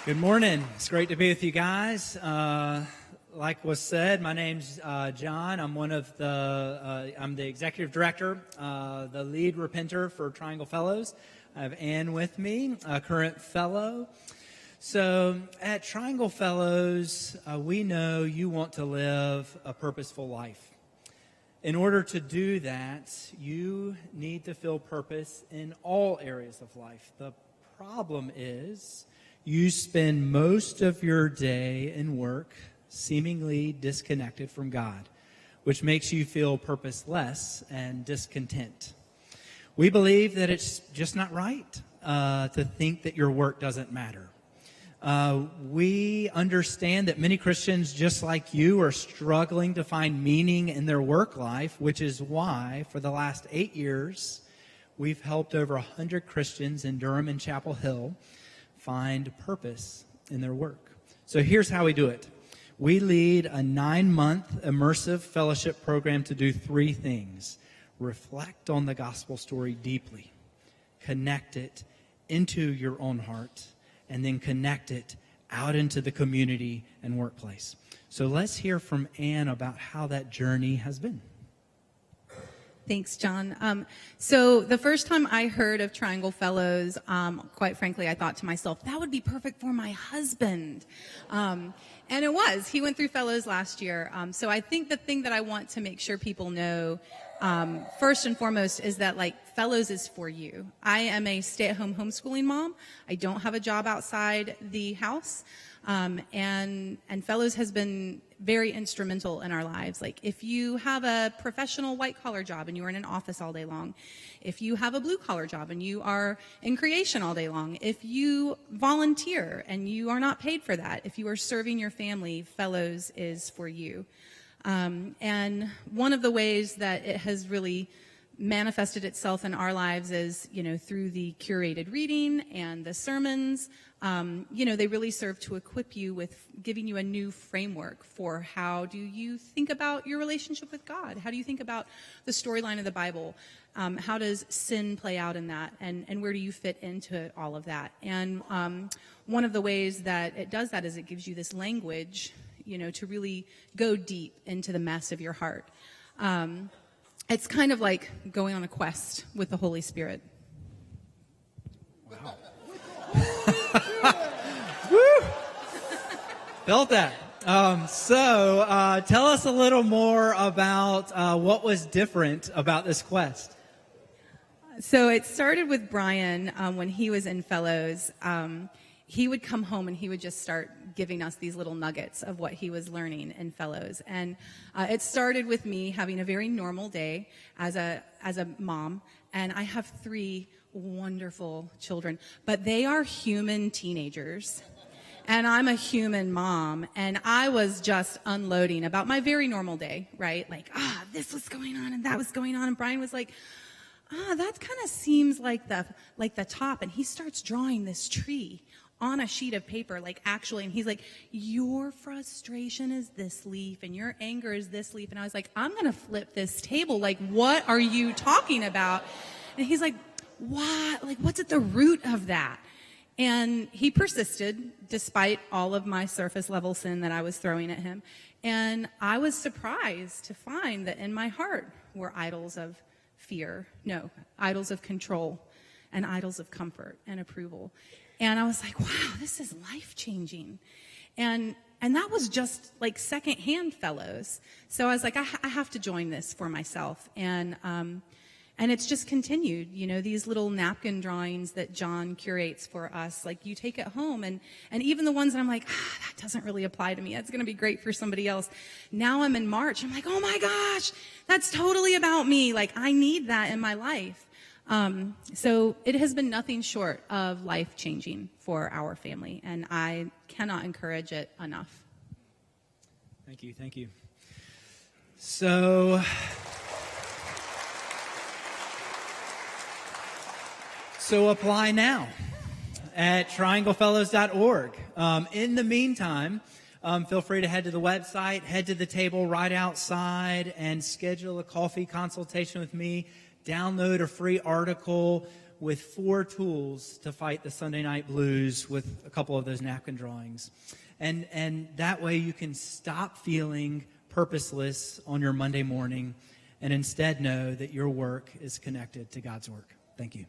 Good morning. It's great to be with you guys. Like was said, my name's John. I'm I'm the executive director, the lead repenter for Triangle Fellows. I have Ann with me, a current fellow. So at Triangle Fellows, we know you want to live a purposeful life. In order to do that, you need to feel purpose in all areas of life. The problem is you spend most of your day in work seemingly disconnected from God, which makes you feel purposeless and discontent. We believe that it's just not right to think that your work doesn't matter. We understand that many Christians, just like you, are struggling to find meaning in their work life, which is why, for the last 8 years, we've helped over 100 Christians in Durham and Chapel Hill find purpose in their work. So here's how we do it. We lead a 9-month immersive fellowship program to do 3 things. Reflect on the gospel story deeply, connect it into your own heart, and then connect it out into the community and workplace. So let's hear from Ann about how that journey has been. Thanks, John. So the first time I heard of Triangle Fellows, quite frankly, I thought to myself, that would be perfect for my husband. And it was. He went through Fellows last year. So I think the thing that I want to make sure people know, first and foremost, is that Fellows is for you. I am a stay-at-home homeschooling mom. I don't have a job outside the house. And Fellows has been very instrumental in our lives. If you have a professional white-collar job and you are in an office all day long, if you have a blue-collar job and you are in creation all day long, if you volunteer and you are not paid for that, if you are serving your family, Fellows is for you. And one of the ways that it has really manifested itself in our lives is, through the curated reading and the sermons. They really serve to equip you with giving you a new framework for how do you think about your relationship with God? How do you think about the storyline of the Bible? How does sin play out in that? And where do you fit into all of that? And one of the ways that it does that is it gives you this language, to really go deep into the mess of your heart. It's kind of like going on a quest with the Holy Spirit. Wow. Woo! Felt that. So tell us a little more about what was different about this quest. So it started with Brian when he was in Fellows. He would come home and he would just start giving us these little nuggets of what he was learning in Fellows. And it started with me having a very normal day as a mom. And I have 3 wonderful children, but they are human teenagers. And I'm a human mom. And I was just unloading about my very normal day, right? This was going on and that was going on. And Brian was like, that kind of seems like the top. And he starts drawing this tree on a sheet of paper, actually, and he's like, your frustration is this leaf and your anger is this leaf. And I was like, I'm gonna flip this table. What are you talking about? And he's like, what? What's at the root of that? And he persisted despite all of my surface level sin that I was throwing at him. And I was surprised to find that in my heart were idols of idols of control and idols of comfort and approval. And I was like, wow, this is life-changing. And that was just secondhand Fellows. So I was like, I have to join this for myself. And it's just continued, these little napkin drawings that John curates for us. You take it home and even the ones that I'm like, that doesn't really apply to me. That's going to be great for somebody else. Now I'm in March. I'm like, oh my gosh, that's totally about me. I need that in my life. So it has been nothing short of life-changing for our family, and I cannot encourage it enough. Thank you. So apply now at trianglefellows.org. In the meantime, feel free to head to the website, head to the table right outside, and schedule a coffee consultation with me. Download a free article. with 4 tools to fight the Sunday night blues with a couple of those napkin drawings. And that way you can stop feeling purposeless on your Monday morning and instead know that your work is connected to God's work. Thank you.